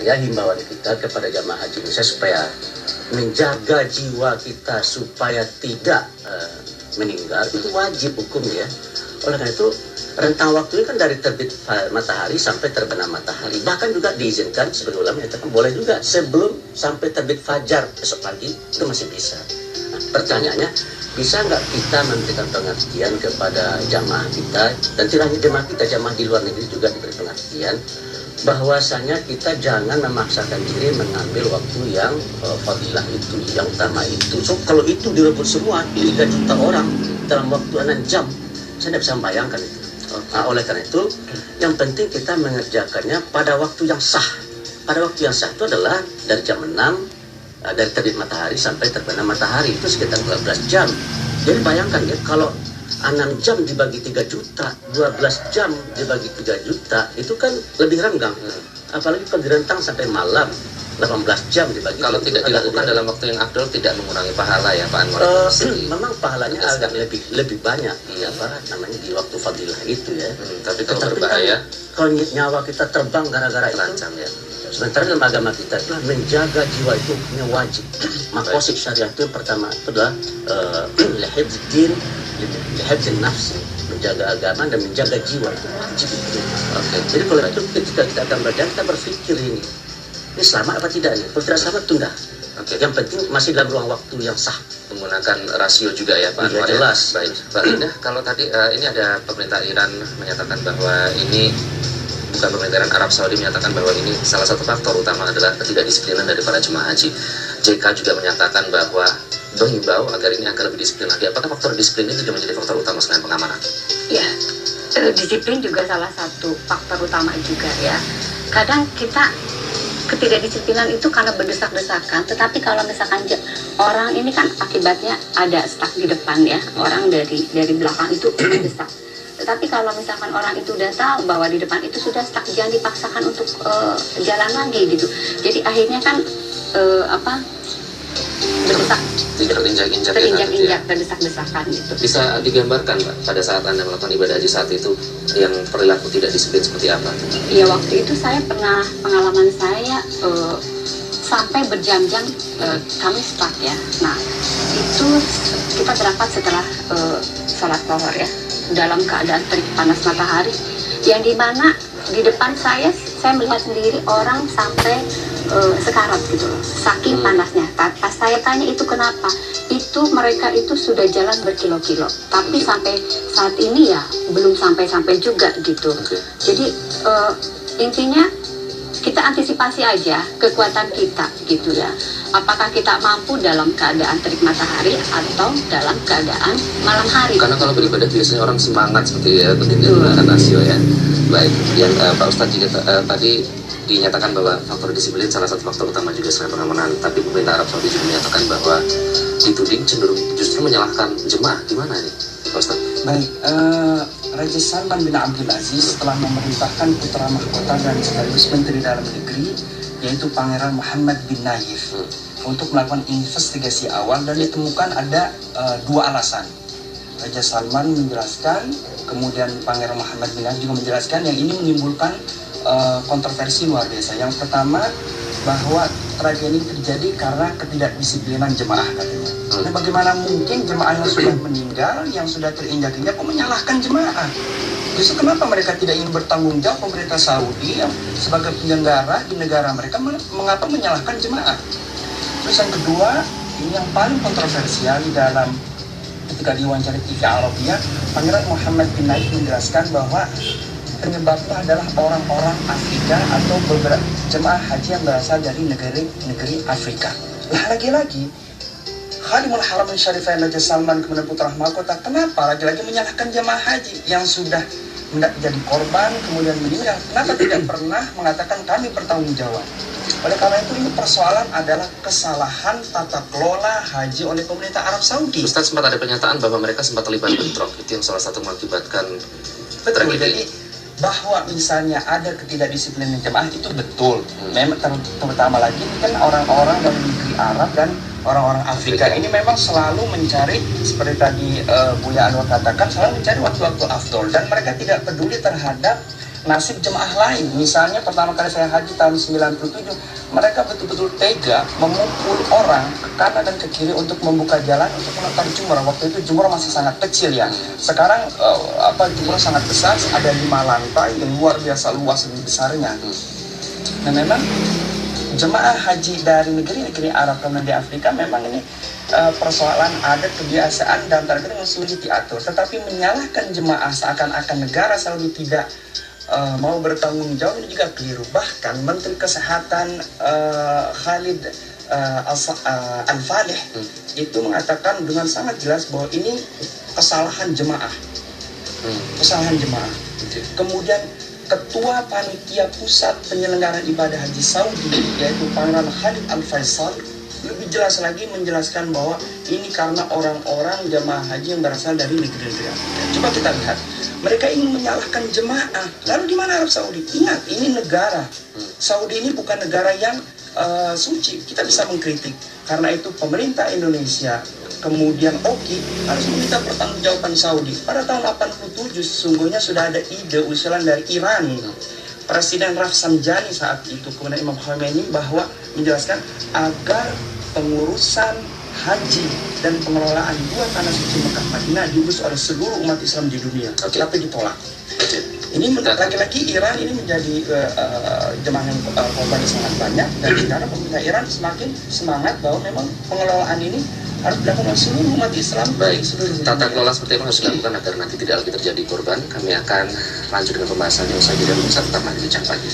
saya himbauan kita kepada jamaah haji Indonesia supaya menjaga jiwa kita supaya tidak meninggal, itu wajib hukumnya. Oleh karena itu rentang waktunya kan dari terbit matahari sampai terbenam matahari. Bahkan juga diizinkan sebagai ulama menyatakan boleh juga sebelum sampai terbit fajar esok pagi itu masih bisa. Nah, pertanyaannya, bisa nggak kita memberikan pengertian kepada jamaah kita, dan tidak hanya jamaah kita, jamaah di luar negeri juga diberi pengertian bahwasanya kita jangan memaksakan diri mengambil waktu yang fadilah itu, yang utama itu. So kalau itu direbut semua 3 juta orang dalam waktu 6 jam, saya tidak bisa membayangkan itu. Nah, oleh karena itu yang penting kita mengerjakannya pada waktu yang sah. Pada waktu yang sah itu adalah dari jam 6, dari terbit matahari sampai terbenam matahari, itu sekitar 12 jam. Jadi bayangkan ya, kalau 6 jam dibagi 3 juta, 12 jam dibagi 3 juta, itu kan lebih renggang. Apalagi kalau direntang sampai malam, 18 jam dibagi. Kalau tidak dilakukan dalam waktu yang afdol, tidak mengurangi pahala ya Pak Anwar? Memang pahalanya agak lebih banyak, ya apa namanya, di waktu fadilah itu ya. Tapi kalau berbahaya, kalau nyawa kita terbang gara-gara itu, terancam ya. Sementara dalam agama kita itulah menjaga jiwa itu punya wajib. Maqasid syariah itu yang pertama itu adalah lihifdzin, lihifdzin nafsi, menjaga agama dan menjaga jiwa itu wajib itu. Jadi kalau itu ketika kita akan berjalan, kita berpikir ini selamat apa tidak nih? Kalau tidak selamat tunda. Yang penting masih dalam ruang waktu yang sah. Menggunakan rasio juga ya Pak Anwar. Jelas. Baik, Pak Linda, kalau tadi ini ada pemerintah Iran menyatakan bahwa ini, bukan pemerintah Iran, Arab Saudi menyatakan bahwa ini salah satu faktor utama adalah ketidakdisiplinan dari para jemaah haji. JK juga menyatakan bahwa menghimbau agar ini agar lebih disiplin lagi. Apakah faktor disiplin ini juga menjadi faktor utama selain pengamanan? Ya, disiplin juga salah satu faktor utama juga ya. Kadang kita ketidakdisiplinan itu karena berdesak-desakan, tetapi kalau misalkan orang ini kan akibatnya ada stuck di depan ya, orang dari belakang itu mendesak. Tetapi kalau misalkan orang itu udah tahu bahwa di depan itu sudah stuck, jangan dipaksakan untuk jalan lagi gitu. Jadi akhirnya kan berdesak, terinjak-injak, berdesak-desakan gitu. Bisa digambarkan Pak, pada saat Anda melakukan ibadah haji saat itu, yang perilaku tidak disiplin seperti apa? Iya, waktu itu saya pernah, pengalaman saya sampai berjam-jam kami stuck ya. Nah, itu kita berangkat setelah sholat zuhur ya, dalam keadaan terik panas matahari, yang dimana di depan saya melihat sendiri orang sampai sekarat gitu loh, saking panasnya. Pas saya tanya itu kenapa, itu mereka itu sudah jalan berkilo-kilo, tapi sampai saat ini ya belum sampai juga gitu. Jadi intinya kita antisipasi aja kekuatan kita gitu ya. Apakah kita mampu dalam keadaan terik matahari atau dalam keadaan malam hari? Karena kalau beribadah biasanya orang semangat seperti ya, begini menggunakan rasio ya. Baik, yang Pak Ustadz juga tadi dinyatakan bahwa faktor disiplin salah satu faktor utama juga selain pengamanan. Tapi pemerintah Arab Saudi juga menyatakan bahwa dituding cenderung justru menyalahkan jemaah. Gimana nih Pak Ustadz? Baik, Raja Salman bin Abdul Aziz telah memerintahkan putra mahkota dan sekaligus Menteri Dalam Negeri, yaitu Pangeran Muhammad bin Nayef, untuk melakukan investigasi awal, dan ditemukan ada 2 alasan. Raja Salman menjelaskan, kemudian Pangeran Muhammad bin Nayef juga menjelaskan, yang ini menimbulkan kontroversi luar biasa. Yang pertama, bahwa tragedi ini terjadi karena ketidakdisiplinan jemaah katanya. Nah, bagaimana mungkin jemaah yang sudah meninggal, yang sudah terinjak-injak, kok menyalahkan jemaah? Justru kenapa mereka tidak ingin bertanggung jawab, pemerintah Saudi yang sebagai penyelenggara di negara mereka, mengapa menyalahkan jemaah? Terus yang kedua, ini yang paling kontroversial di dalam ketika diwawancara TV Arabia, Pangeran Muhammad bin Nayef menjelaskan bahwa penyebabnya adalah orang-orang Afrika atau beberapa jemaah haji yang berasal dari negeri Afrika. Lah lagi-lagi, Khadimul Haramin Syarifain Raja Salman kemudian putra mahkota, kenapa lagi-lagi menyalahkan jemaah haji yang sudah menjadi korban kemudian meninggal? Kenapa tidak pernah mengatakan kami bertanggung jawab? Oleh karena itu, ini persoalan adalah kesalahan tata kelola haji oleh pemerintah Arab Saudi. Ustadz, sempat ada pernyataan bahwa mereka sempat terlibat bentrok, itu yang salah satu mengakibatkan Jadi bahwa misalnya ada ketidakdisiplinan jemaah itu betul. Memang terutama lagi ini kan orang-orang dari negeri Arab dan orang-orang Afrika ini memang selalu mencari, seperti tadi Buya Anwar katakan, selalu mencari waktu-waktu afdol, dan mereka tidak peduli terhadap nasib jemaah lain. Misalnya pertama kali saya haji tahun 97, mereka betul-betul tega memukul orang ke kanan dan ke kiri untuk membuka jalan untuk mengantar jumrah. Waktu itu jumrah masih sangat kecil ya. Sekarang jumrah sangat besar, ada 5 lantai yang luar biasa luas lebih besarnya. Nah memang jemaah haji dari negeri-negeri Arab kemudian di Afrika memang ini persoalan adat kebiasaan dan target yang sulit diatur. Tetapi menyalahkan jemaah seakan-akan negara Saudi tidak mau bertanggung jawab ini juga keliru. Bahkan Menteri Kesehatan Khalid Al-Falih itu mengatakan dengan sangat jelas bahwa ini kesalahan jemaah. Kesalahan jemaah. Kemudian Ketua Panitia Pusat Penyelenggaraan Ibadah Haji Saudi yaitu Pangeran Khalid Al-Faisal lebih jelas lagi menjelaskan bahwa ini karena orang-orang jemaah haji yang berasal dari negeri-negeri Afrika. Coba kita lihat, mereka ingin menyalahkan jemaah. Lalu di mana Arab Saudi? Ingat, ini negara. Saudi ini bukan negara yang suci. Kita bisa mengkritik. Karena itu pemerintah Indonesia, kemudian OKI harus meminta pertanggungjawaban Saudi. Pada tahun 87 sesungguhnya sudah ada ide usulan dari Iran. Presiden Rafsanjani saat itu, kemudian Imam Khomeini bahwa menjelaskan agar pengurusan haji dan pengelolaan 2 tanah suci Mekah Madinah diurus oleh seluruh umat Islam di dunia. Tapi ditolak. Ini lagi-lagi Iran ini menjadi jemaah yang korbannya sangat banyak, dan sekarang pemerintah Iran semakin semangat bahwa memang pengelolaan ini harus dilakukan oleh seluruh umat Islam. Baik, tata kelola seperti apa harus dilakukan agar nanti tidak lagi terjadi korban. Kami akan lanjut dengan pembahasannya usai jeda. Tetap di Bincang Pagi.